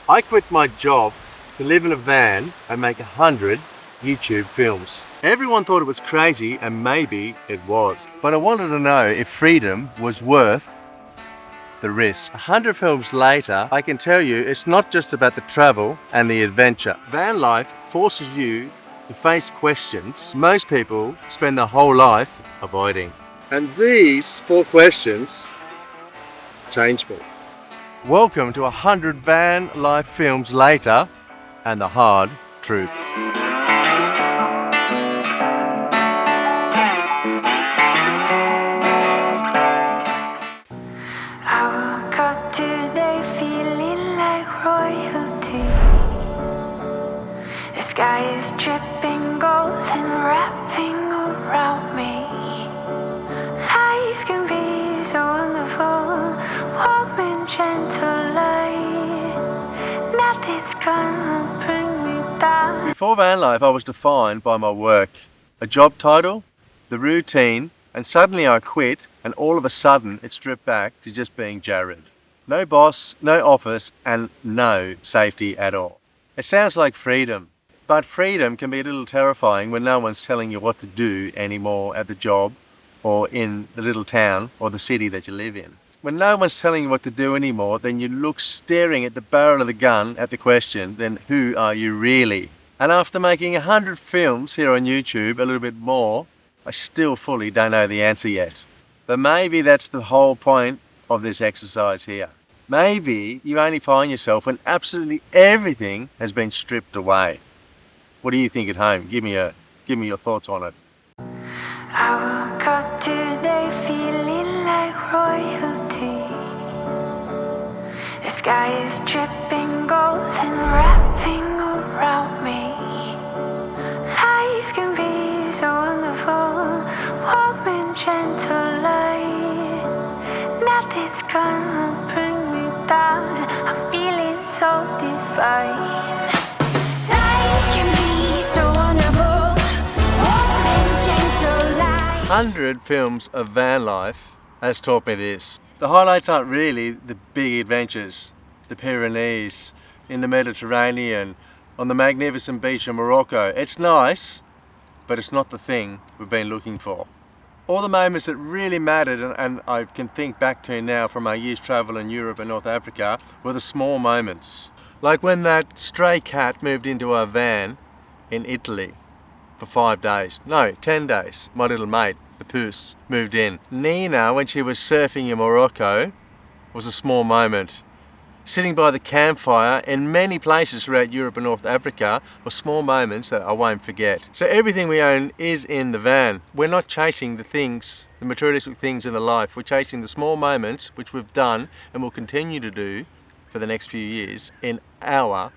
I quit my job to live in a van and make 100 YouTube films. Everyone thought it was crazy, and maybe it was. But I wanted to know if freedom was worth the risk. 100 films later, I can tell you it's not just about the travel and the adventure. Van life forces you to face questions most people spend their whole life avoiding. And these 4 questions changed me. Welcome to 100 van life films later and the hard truth. I woke up today feeling like royalty. The sky is dripping gold and wrapping around me. Life can be so wonderful, warm and gentle light. Nothing's gonna bring me down. Before van life, I was defined by my work, a job title, the routine, and suddenly I quit, and all of a sudden it stripped back to just being Jared. No boss, no office, and no safety at all. It sounds like freedom, but freedom can be a little terrifying when no one's telling you what to do anymore at the job or in the little town or the city that you live in. When no one's telling you what to do anymore, then you look staring at the barrel of the gun at the question, then who are you really? And after making 100 films here on YouTube, a little bit more, I still fully don't know the answer yet. But maybe that's the whole point of this exercise here. Maybe you only find yourself when absolutely everything has been stripped away. What do you think at home? Give me your thoughts on it. I woke up today feeling like royalty. The sky is dripping gold and wrapping around me. Life can be so wonderful, warm and gentle light. Nothing's gonna bring me down. I'm feeling so divine. Life can be so wonderful, warm and gentle light. 100 films of van life has taught me this. The highlights aren't really the big adventures, the Pyrenees, in the Mediterranean, on the magnificent beach of Morocco. It's nice, but it's not the thing we've been looking for. All the moments that really mattered, and I can think back to now from our years travel in Europe and North Africa, were the small moments. Like when that stray cat moved into our van in Italy for 5 days. No, 10 days. My little mate, the Puss, moved in. Nina, when she was surfing in Morocco, was a small moment. Sitting by the campfire in many places throughout Europe and North Africa were small moments that I won't forget. So everything we own is in the van. We're not chasing the things, the materialistic things in the life. We're chasing the small moments, which we've done and will continue to do for the next few years in our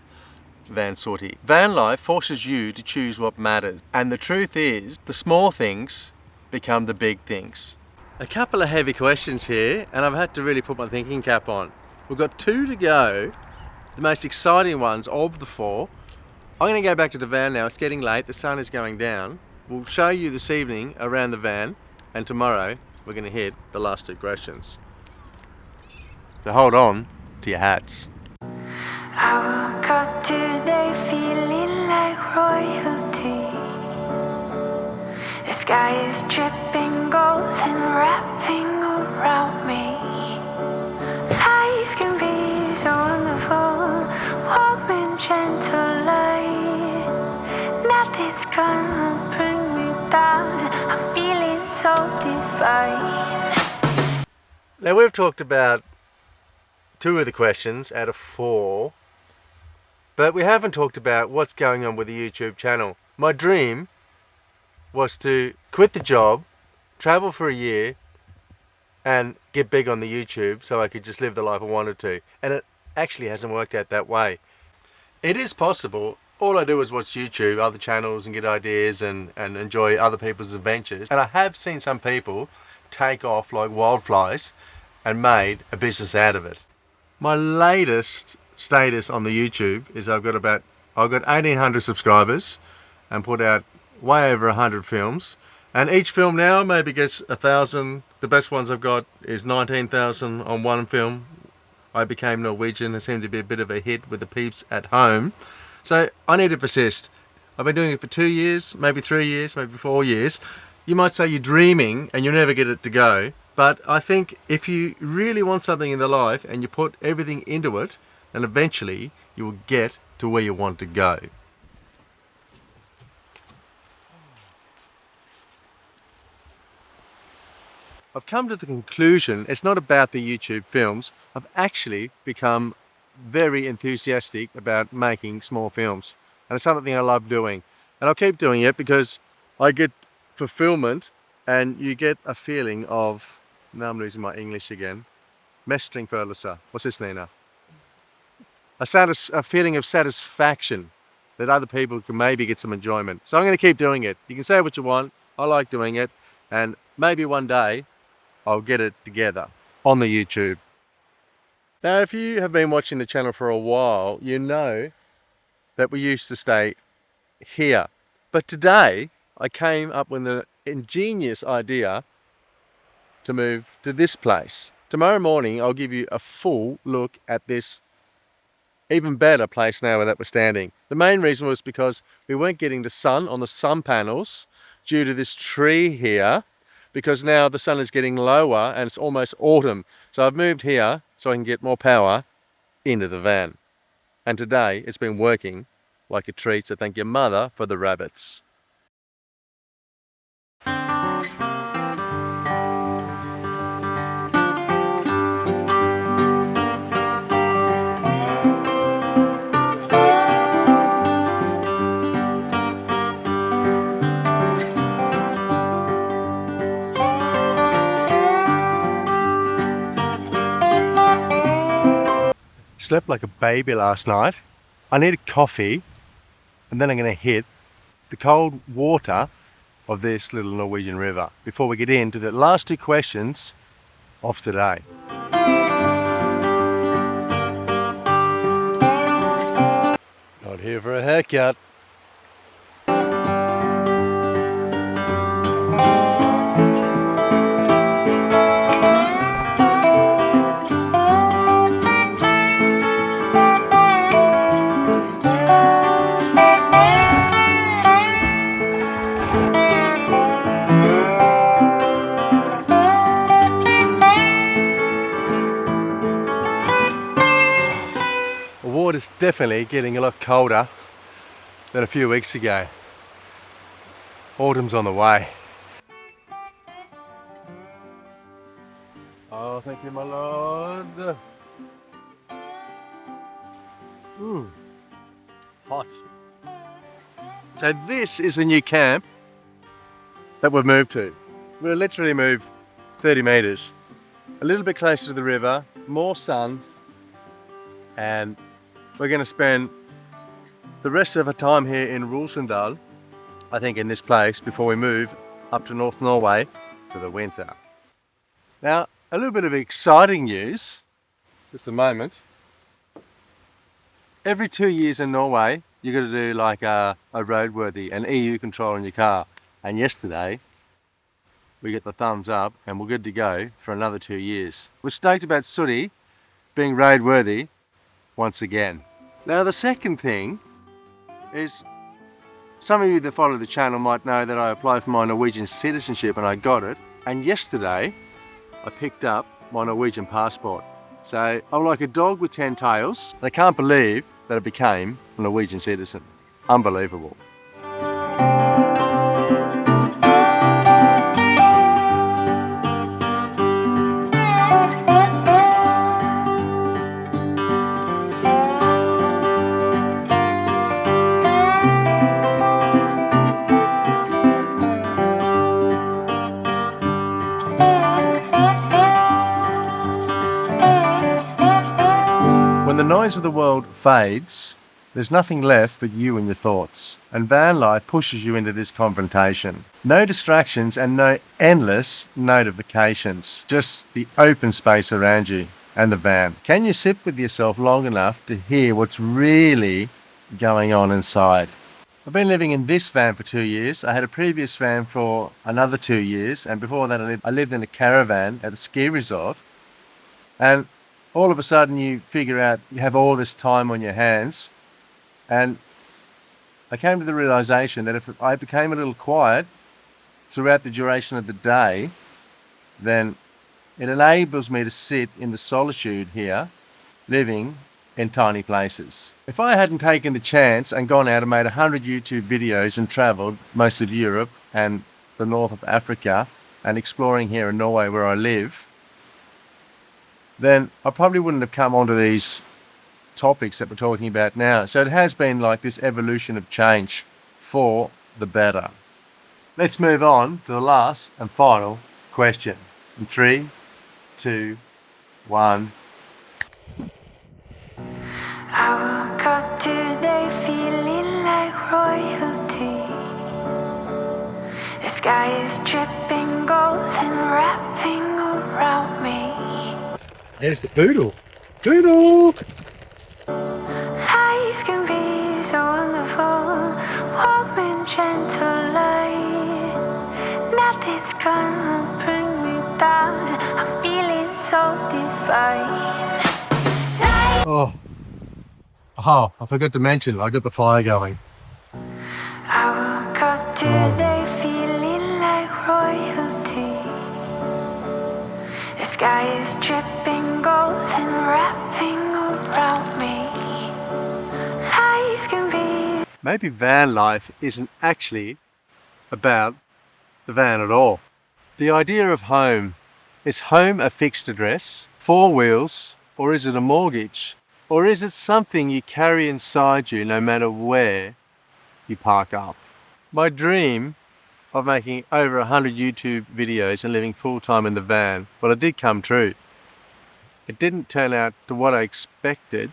van sortie. Van life forces you to choose what matters. And the truth is, the small things become the big things. A couple of heavy questions here, and I've had to really put my thinking cap on. We've got 2 to go, the most exciting ones of the 4. I'm going to go back to the van now. It's getting late, the sun is going down. We'll show you this evening around the van, and tomorrow we're going to hit the last 2 questions. So hold on to your hats. I woke up today feeling like royalty. The sky is dripping gold and wrapping around me. Life can be so wonderful, warm and gentle light. Nothing's gonna bring me down. I'm feeling so divine. Now we've talked about 2 of the questions out of 4, but we haven't talked about what's going on with the YouTube channel. My dream was to quit the job, travel for a year, and get big on the YouTube so I could just live the life I wanted to. And it actually hasn't worked out that way. It is possible. All I do is watch YouTube, other channels, and get ideas and enjoy other people's adventures. And I have seen some people take off like wildflies and made a business out of it. My latest status on the YouTube is I've got 1,800 subscribers and put out way over 100 films. And each film now maybe gets 1,000. The best ones I've got is 19,000 on one film. I became Norwegian. It seemed to be a bit of a hit with the peeps at home. So I need to persist. I've been doing it for 2 years, maybe 3 years, maybe 4 years. You might say you're dreaming and you'll never get it to go. But I think if you really want something in the life and you put everything into it, then eventually you will get to where you want to go. I've come to the conclusion it's not about the YouTube films. I've actually become very enthusiastic about making small films. And it's something I love doing. And I'll keep doing it because I get fulfillment and you get a feeling of, now I'm losing my English again, mestringsfølelse. What's this, Nina? A feeling of satisfaction that other people can maybe get some enjoyment. So I'm going to keep doing it. You can say what you want. I like doing it. And maybe one day I'll get it together on the YouTube. Now, if you have been watching the channel for a while, you know that we used to stay here. But today, I came up with an ingenious idea to move to this place. Tomorrow morning, I'll give you a full look at this even better place now that we're standing. The main reason was because we weren't getting the sun on the sun panels due to this tree here, because now the sun is getting lower and it's almost autumn. So I've moved here so I can get more power into the van. And today it's been working like a treat, so thank your mother for the rabbits. Slept like a baby last night. I need a coffee and then I'm going to hit the cold water of this little Norwegian river before we get into the last 2 questions of today. Not here for a haircut. The water's definitely getting a lot colder than a few weeks ago. Autumn's on the way. Oh, thank you, my lord. Ooh, hot. So this is the new camp that we've moved to. We'll literally move 30 meters, a little bit closer to the river, more sun, and we're going to spend the rest of our time here in Rosendal, I think in this place, before we move up to North Norway for the winter. Now, a little bit of exciting news, just a moment. Every 2 years in Norway, you've got to do like a roadworthy, an EU control on your car. And yesterday, we get the thumbs up and we're good to go for another 2 years. We're stoked about Sooty being roadworthy once again. Now the second thing is, some of you that follow the channel might know that I applied for my Norwegian citizenship and I got it. And yesterday I picked up my Norwegian passport. So I'm like a dog with 10 tails. I can't believe that I became a Norwegian citizen. Unbelievable. When the noise of the world fades, there's nothing left but you and your thoughts. And van life pushes you into this confrontation. No distractions and no endless notifications. Just the open space around you and the van. Can you sit with yourself long enough to hear what's really going on inside? I've been living in this van for 2 years. I had a previous van for another 2 years. And before that I lived in a caravan at a ski resort. And all of a sudden you figure out you have all this time on your hands. And I came to the realization that if I became a little quiet throughout the duration of the day, then it enables me to sit in the solitude here, living in tiny places. If I hadn't taken the chance and gone out and made 100 YouTube videos and travelled most of Europe and the north of Africa and exploring here in Norway where I live, then I probably wouldn't have come onto these topics that we're talking about now. So it has been like this evolution of change for the better. Let's move on to the last and final question. In 3, 2, 1. I woke up today feeling like royalty. The sky is dripping gold and wrapping around me. There's the poodle. Poodle! Life can be so wonderful, warm and gentle light. Nothing's gonna bring me down. I'm feeling so divine. Oh, I forgot to mention, I got the fire going. I woke up today feeling like royalty. The sky is dripping gold and wrapping around me. Life can be. Maybe van life isn't actually about the van at all. The idea of home, is home a fixed address, 4 wheels, or is it a mortgage? Or is it something you carry inside you no matter where you park up? My dream of making over 100 YouTube videos and living full-time in the van, well, it did come true. It didn't turn out to what I expected,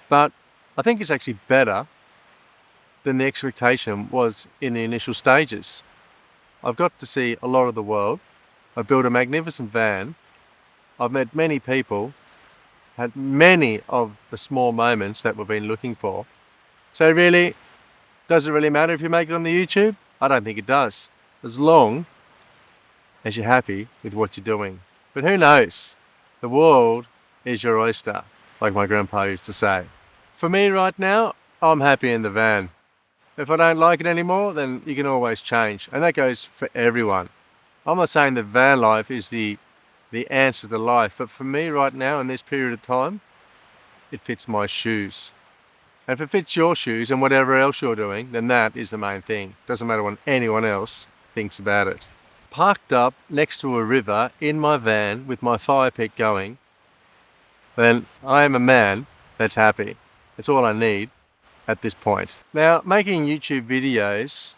but I think it's actually better than the expectation was in the initial stages. I've got to see a lot of the world. I built a magnificent van. I've met many people, had many of the small moments that we've been looking for. So really, does it really matter if you make it on the YouTube? I don't think it does, as long as you're happy with what you're doing. But who knows? The world is your oyster, like my grandpa used to say. For me right now, I'm happy in the van. If I don't like it anymore, then you can always change. And that goes for everyone. I'm not saying that van life is the answer to life, but for me right now in this period of time, it fits my shoes. And if it fits your shoes and whatever else you're doing, then that is the main thing. Doesn't matter what anyone else thinks about it. Parked up next to a river in my van with my fire pit going, then I am a man that's happy. That's all I need at this point. Now, making YouTube videos,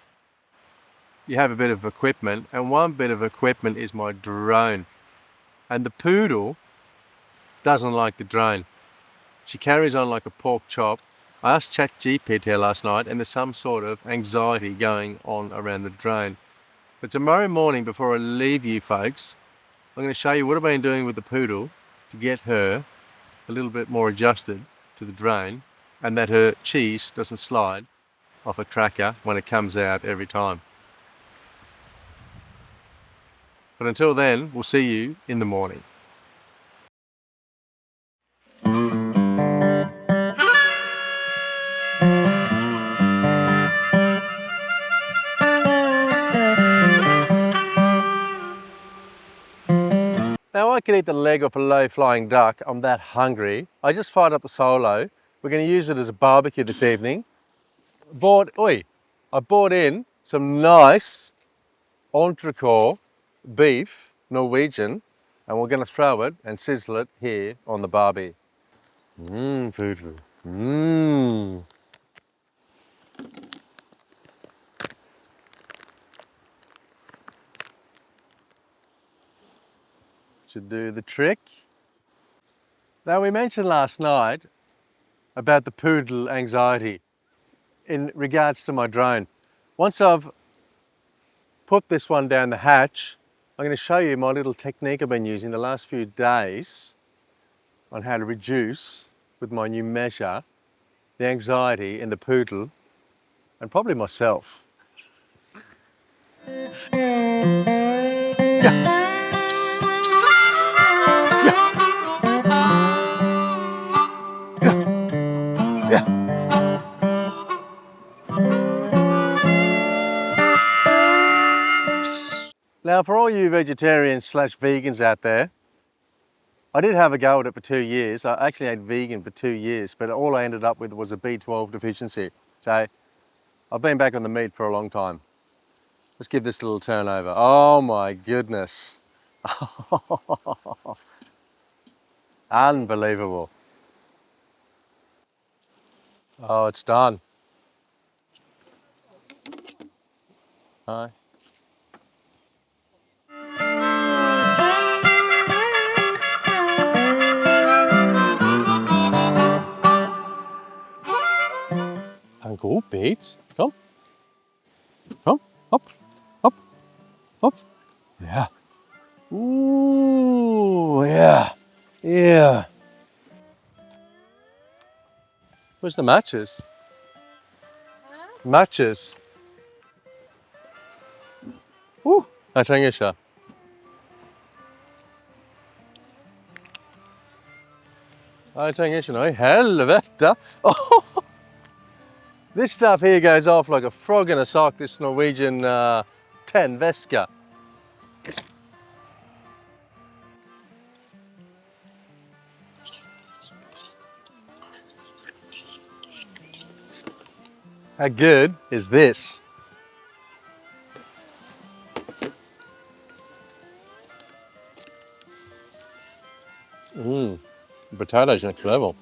you have a bit of equipment, and one bit of equipment is my drone. And the poodle doesn't like the drone. She carries on like a pork chop. I asked ChatGPT last night, and there's some sort of anxiety going on around the drone. But tomorrow morning, before I leave you folks, I'm going to show you what I've been doing with the poodle to get her a little bit more adjusted to the drone, and that her cheese doesn't slide off a cracker when it comes out every time. But until then, we'll see you in the morning. Now I could eat the leg off a low-flying duck. I'm that hungry. I just fired up the Solo. We're going to use it as a barbecue this evening. I bought in some nice entrecote beef, Norwegian, and we're going to throw it and sizzle it here on the barbie. Poodle. Should do the trick. Now, we mentioned last night about the poodle anxiety in regards to my drone. Once I've put this one down the hatch, I'm going to show you my little technique I've been using the last few days on how to reduce, with my new measure, the anxiety in the poodle and probably myself. Yeah. Now, for all you vegetarians slash vegans out there, I did have a go at it for 2 years. I actually ate vegan for 2 years, but all I ended up with was a B12 deficiency. So I've been back on the meat for a long time. Let's give this a little turn over. Oh my goodness. Unbelievable. Oh, it's done. Hi. Uncle Pete, come. Come. Up. Up. Up. Yeah. Ooh, yeah. Yeah. Where's the matches? Matches. Jag trenger ikke. Jeg trenger ikke noe. Helvete! Oh, this stuff here goes off like a frog in a sock, this Norwegian 10 Veska. How good is this? The potatoes next level.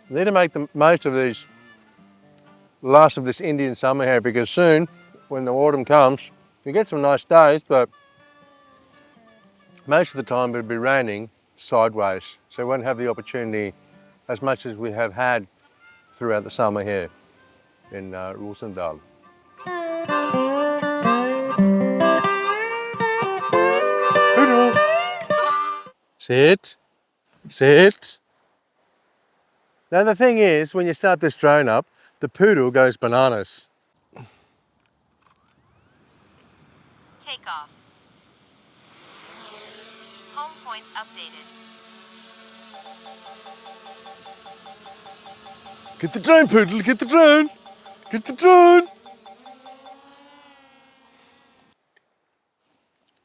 Need to make the most of these last of this Indian summer here, because soon, when the autumn comes, you get some nice days, but most of the time it'll be raining sideways, so we won't have the opportunity as much as we have had throughout the summer here in Rosendal. Poodle. Sit, sit. Now the thing is, when you start this drone up, the poodle goes bananas. Take off. Home points updated. Get the drone, poodle, get the drone! Get the drone!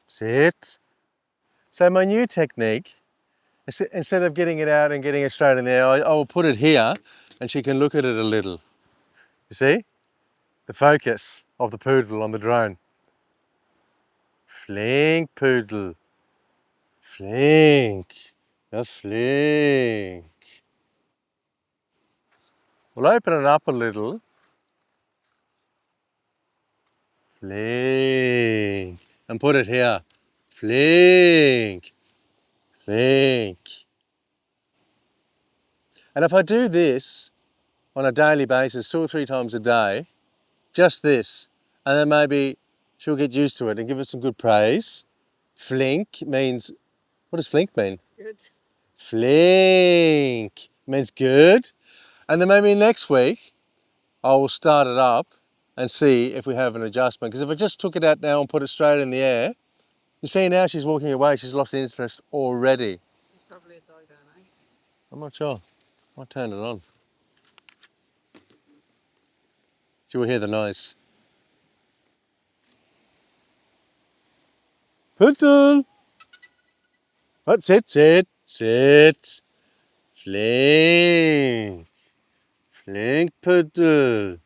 Sit. So my new technique, instead of getting it out and getting it straight in there, I will put it here and she can look at it a little. You see? The focus of the poodle on the drone. Flink, poodle. Flink. Ja, flink. We'll open it up a little. Flink. And put it here. Flink. Flink. And if I do this on a daily basis, 2 or 3 times a day, just this, and then maybe she'll get used to it and give us some good praise. Flink means, what does flink mean? Good. Flink means good. And then maybe next week, I will start it up and see if we have an adjustment. Because if I just took it out now and put it straight in the air, you see now she's walking away, she's lost interest already. It's probably a dog, aren't I'm not sure. I'll turn it on. She will hear the noise. Poodle! What? Sit, sit, sit. Flink. Flink, poodle.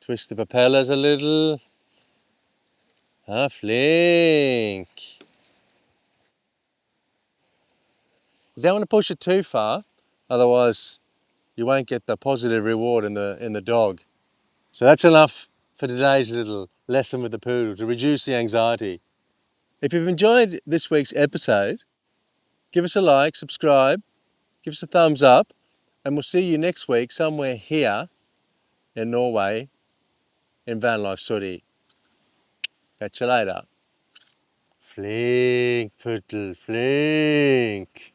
Twist the propellers a little. Ah, flink. You don't want to push it too far, otherwise you won't get the positive reward in the dog. So that's enough for today's little lesson with the poodle to reduce the anxiety. If you've enjoyed this week's episode, give us a like, subscribe, give us a thumbs up, and we'll see you next week somewhere here in Norway in van life Soddy. Catch you later. Flink, poodle, flink.